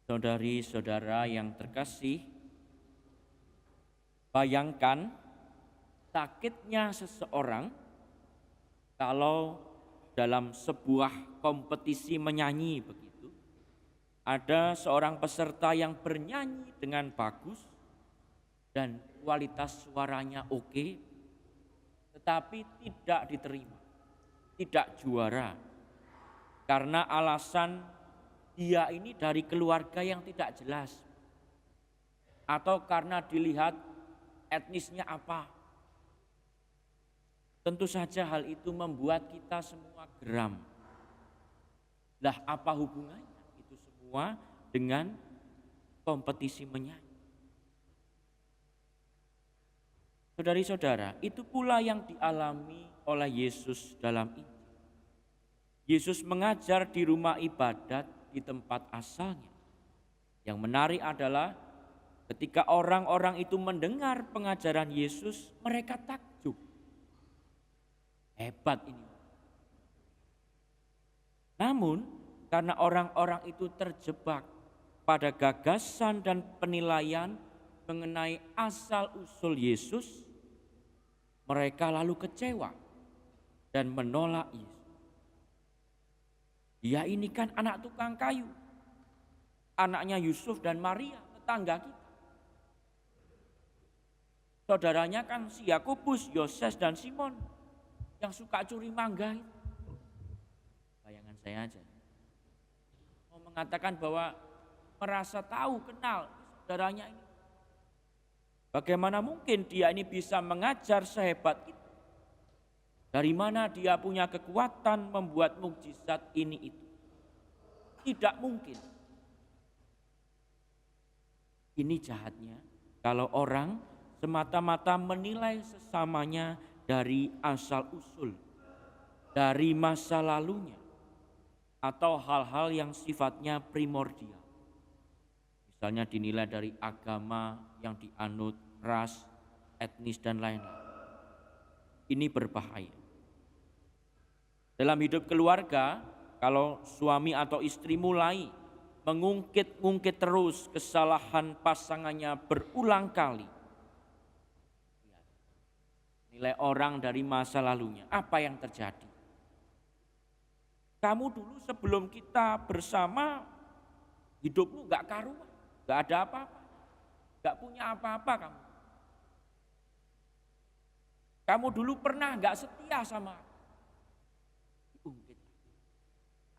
Saudari-saudara yang terkasih, bayangkan sakitnya seseorang kalau dalam sebuah kompetisi menyanyi begitu, ada seorang peserta yang bernyanyi dengan bagus dan kualitas suaranya oke, tetapi tidak diterima, tidak juara, karena alasan dia ini dari keluarga yang tidak jelas, atau karena dilihat etnisnya apa. Tentu saja hal itu membuat kita semua geram. Lah apa hubungannya itu semua dengan kompetisi menyanyi? Saudari-saudara, itu pula yang dialami oleh Yesus dalam Injil. Yesus mengajar di rumah ibadat di tempat asalnya. Yang menarik adalah ketika orang-orang itu mendengar pengajaran Yesus, mereka takjub. Hebat ini. Namun karena orang-orang itu terjebak pada gagasan dan penilaian mengenai asal-usul Yesus, mereka lalu kecewa dan menolak Yesus. Dia ini kan anak tukang kayu, anaknya Yusuf dan Maria, tetangga kita. Saudaranya kan si Yakobus, Yoses dan Simon yang suka curi mangga itu. Bayangan saya aja. Mau mengatakan bahwa merasa tahu, kenal saudaranya ini. Bagaimana mungkin dia ini bisa mengajar sehebat itu? Dari mana dia punya kekuatan membuat mukjizat ini itu? Tidak mungkin. Ini jahatnya kalau orang semata-mata menilai sesamanya dari asal-usul, dari masa lalunya, atau hal-hal yang sifatnya primordial. Misalnya dinilai dari agama yang dianut, ras, etnis dan lain-lain. Ini berbahaya. Dalam hidup keluarga, kalau suami atau istri mulai mengungkit-ungkit terus kesalahan pasangannya berulang kali, nilai orang dari masa lalunya, apa yang terjadi? Kamu dulu sebelum kita bersama, hidupmu gak karuan, gak ada apa-apa, gak punya apa-apa kamu. Kamu dulu pernah gak setia sama aku.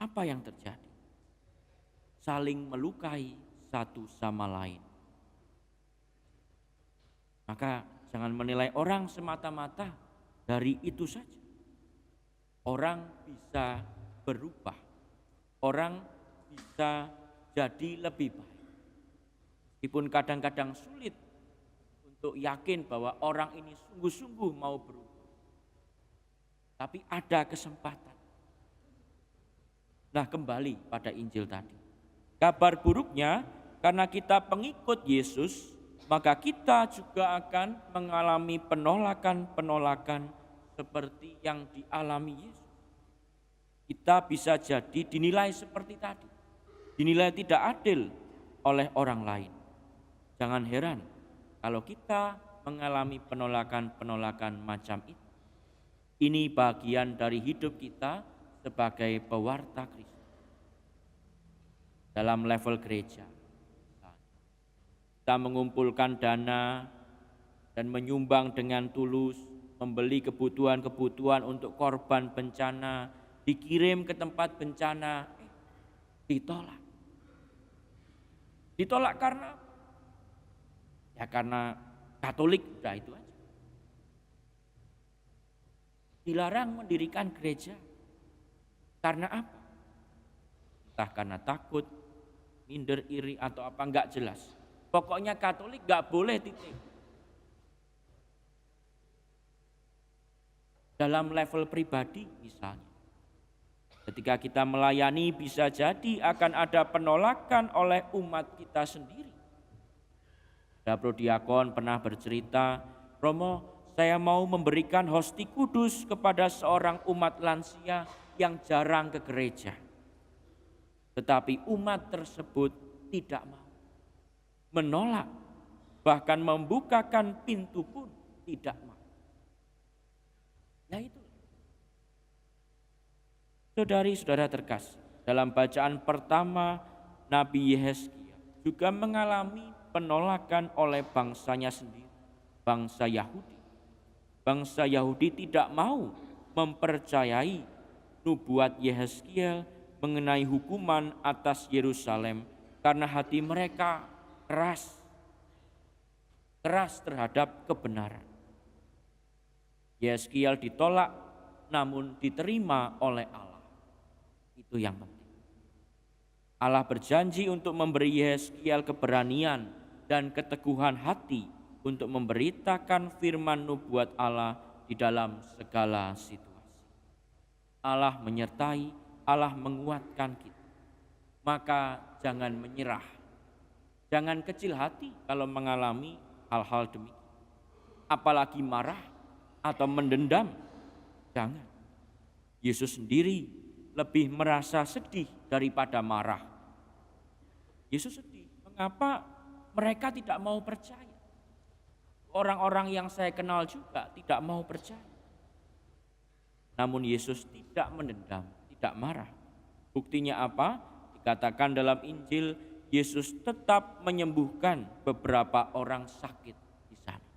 Apa yang terjadi? Saling melukai satu sama lain. Maka jangan menilai orang semata-mata dari itu saja. Orang bisa berubah. Orang bisa jadi lebih baik. Meskipun kadang-kadang sulit untuk yakin bahwa orang ini sungguh-sungguh mau berubah. Tapi ada kesempatan. Nah, kembali pada Injil tadi. Kabar buruknya, karena kita pengikut Yesus, maka kita juga akan mengalami penolakan-penolakan seperti yang dialami Yesus. Kita bisa jadi dinilai seperti tadi. Dinilai tidak adil oleh orang lain. Jangan heran kalau kita mengalami penolakan-penolakan macam itu. Ini bagian dari hidup kita sebagai pewarta Kristus dalam level gereja. Kita mengumpulkan dana dan menyumbang dengan tulus, membeli kebutuhan-kebutuhan untuk korban bencana, dikirim ke tempat bencana, ditolak. Ditolak karena apa? Ya karena Katolik, udah itu aja. Dilarang mendirikan gereja. Karena apa? Entah karena takut, minder, iri atau apa, enggak jelas. Pokoknya Katolik enggak boleh titik. Dalam level pribadi misalnya. Ketika kita melayani bisa jadi akan ada penolakan oleh umat kita sendiri. Ada prodiakon pernah bercerita, Romo, saya mau memberikan hosti kudus kepada seorang umat lansia yang jarang ke gereja. Tetapi umat tersebut tidak mau. Menolak, bahkan membukakan pintu pun tidak mau. Ya itu. Saudari-saudara terkasih, dalam bacaan pertama Nabi Yehezkiel juga mengalami penolakan oleh bangsanya sendiri, bangsa Yahudi. Bangsa Yahudi tidak mau mempercayai nubuat Yehezkiel mengenai hukuman atas Yerusalem karena hati mereka keras terhadap kebenaran. Yehezkiel ditolak namun diterima oleh Allah. Itu yang penting. Allah berjanji untuk memberi Yehezkiel keberanian dan keteguhan hati untuk memberitakan firman nubuat Allah di dalam segala situasi. Allah menyertai, Allah menguatkan kita. Maka jangan menyerah. Jangan kecil hati kalau mengalami hal-hal demikian. Apalagi marah atau mendendam. Jangan. Yesus sendiri lebih merasa sedih daripada marah. Yesus sedih. Mengapa mereka tidak mau percaya? Orang-orang yang saya kenal juga tidak mau percaya. Namun Yesus tidak mendendam, tidak marah. Buktinya apa? Dikatakan dalam Injil, Yesus tetap menyembuhkan beberapa orang sakit di sana.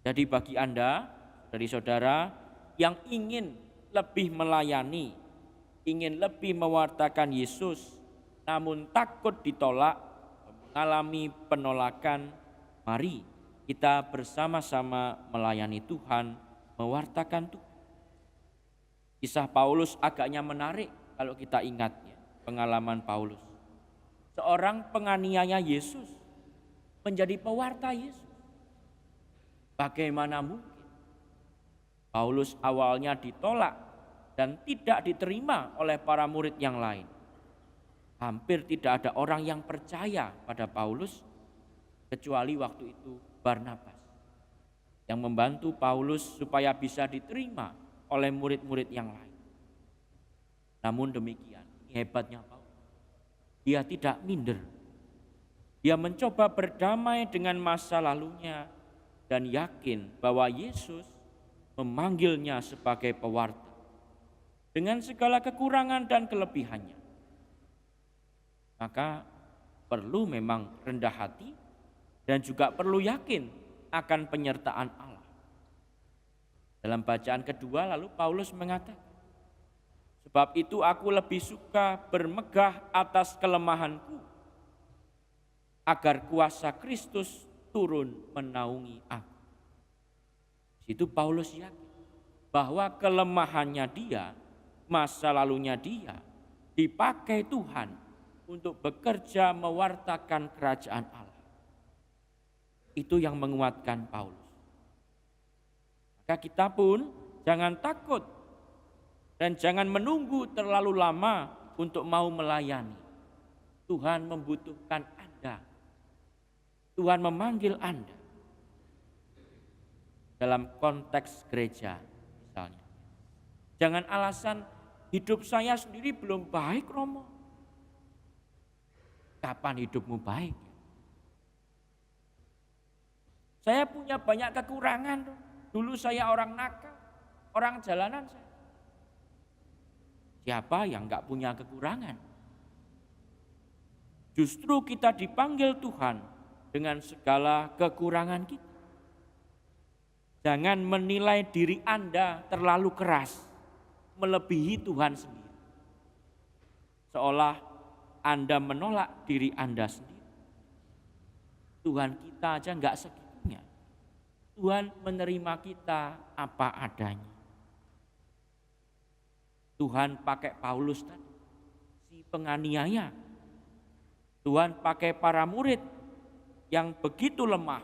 Jadi bagi Anda, dari saudara yang ingin lebih melayani, ingin lebih mewartakan Yesus, namun takut ditolak, mengalami penolakan, mari kita bersama-sama melayani Tuhan, mewartakan Tuhan. Kisah Paulus agaknya menarik kalau kita ingat ya, pengalaman Paulus. Seorang penganiaya Yesus menjadi pewarta Yesus. Bagaimana mungkin? Paulus awalnya ditolak dan tidak diterima oleh para murid yang lain. Hampir tidak ada orang yang percaya pada Paulus kecuali waktu itu Barnabas yang membantu Paulus supaya bisa diterima oleh murid-murid yang lain. Namun demikian, hebatnya Paulus. Dia tidak minder. Dia mencoba berdamai dengan masa lalunya dan yakin bahwa Yesus memanggilnya sebagai pewarta dengan segala kekurangan dan kelebihannya. Maka perlu memang rendah hati dan juga perlu yakin akan penyertaan Allah. Dalam bacaan kedua lalu Paulus mengatakan, sebab itu aku lebih suka bermegah atas kelemahanku, agar kuasa Kristus turun menaungi aku. Di situ Paulus yakin bahwa kelemahannya dia, masa lalunya dia, dipakai Tuhan untuk bekerja mewartakan kerajaan Allah. Itu yang menguatkan Paulus. Maka kita pun jangan takut dan jangan menunggu terlalu lama untuk mau melayani. Tuhan membutuhkan Anda. Tuhan memanggil Anda. Dalam konteks gereja misalnya. Jangan alasan hidup saya sendiri belum baik, Romo. Kapan hidupmu baik? Saya punya banyak kekurangan. Dulu saya orang nakal, orang jalanan saya. Siapa yang enggak punya kekurangan? Justru kita dipanggil Tuhan dengan segala kekurangan kita. Jangan menilai diri Anda terlalu keras, melebihi Tuhan sendiri. Seolah Anda menolak diri Anda sendiri. Tuhan kita aja enggak segitunya. Tuhan menerima kita apa adanya. Tuhan pakai Paulus tadi, si penganiaya. Tuhan pakai para murid yang begitu lemah,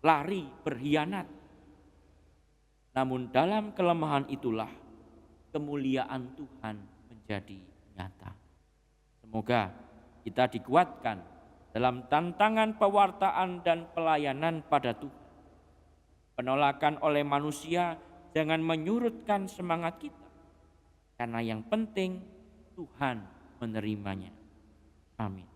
lari, berkhianat. Namun dalam kelemahan itulah kemuliaan Tuhan menjadi nyata. Semoga kita dikuatkan dalam tantangan pewartaan dan pelayanan pada Tuhan. Penolakan oleh manusia jangan menyurutkan semangat kita. Karena yang penting Tuhan menerimanya. Amin.